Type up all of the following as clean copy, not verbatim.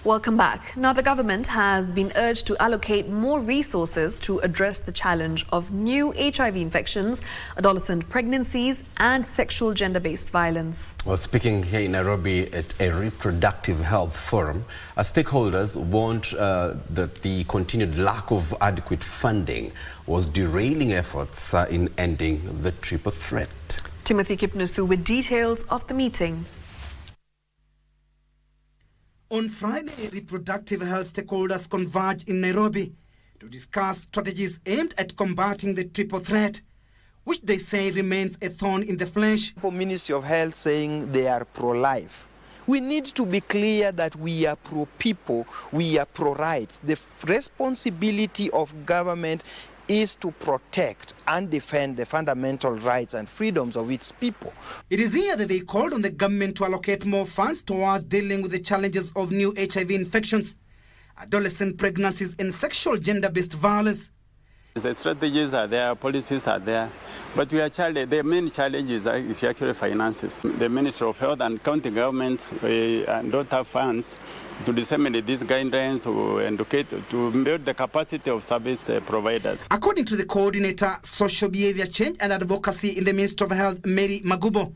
Welcome back. Now, the government has been urged to allocate more resources to address the challenge of new HIV infections, adolescent pregnancies and sexual gender-based violence. Well, speaking here in Nairobi at a reproductive health forum, stakeholders warned that the continued lack of adequate funding was derailing efforts in ending the triple threat. Timothy Kipnusu with details of the meeting. On Friday, reproductive health stakeholders converged in Nairobi to discuss strategies aimed at combating the triple threat, which they say remains a thorn in the flesh. The Ministry of Health saying they are pro-life. We need to be clear that we are pro-people, we are pro-rights. The responsibility of government is to protect and defend the fundamental rights and freedoms of its people. It is here that they called on the government to allocate more funds towards dealing with the challenges of new HIV infections, adolescent pregnancies and sexual gender-based violence. The strategies are there, policies are there, but the main challenge is actually finances. The Ministry of Health and county governments don't have funds to disseminate these guidelines, to educate, to build the capacity of service providers. According to the coordinator, social behavior change and advocacy in the Ministry of Health, Mary Magubo,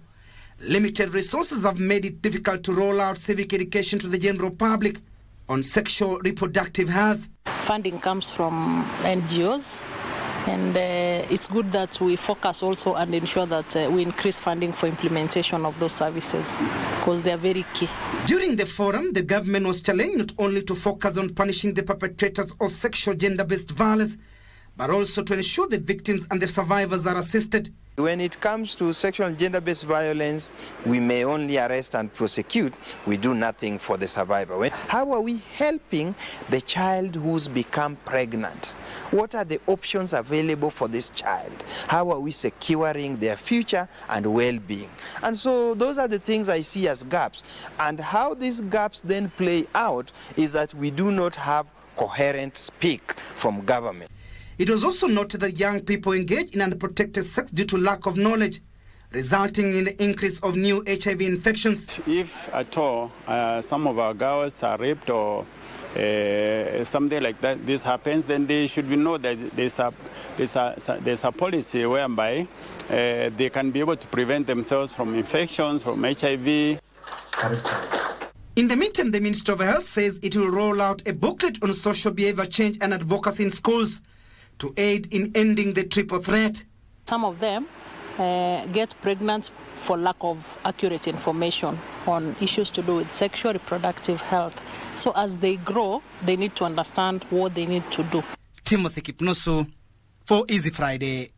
limited resources have made it difficult to roll out civic education to the general public on sexual reproductive health. Funding comes from NGOs, and it's good that we focus also and ensure that we increase funding for implementation of those services because they are very key. During the forum, the government was challenged not only to focus on punishing the perpetrators of sexual gender-based violence, but also to ensure the victims and the survivors are assisted. When it comes to sexual and gender-based violence, we may only arrest and prosecute. We do nothing for the survivor. How are we helping the child who's become pregnant? What are the options available for this child? How are we securing their future and well-being? And so those are the things I see as gaps. And how these gaps then play out is that we do not have coherent speak from government. It was also noted that young people engage in unprotected sex due to lack of knowledge, resulting in the increase of new HIV infections. If at all some of our girls are raped or something like that, this happens, then they should know that there's a policy whereby they can be able to prevent themselves from infections, from HIV. In the meantime, the Ministry of Health says it will roll out a booklet on social behavior change and advocacy in schools to aid in ending the triple threat. Some of them get pregnant for lack of accurate information on issues to do with sexual reproductive health. So as they grow, they need to understand what they need to do. Timothy Kipnusu for Easy Friday.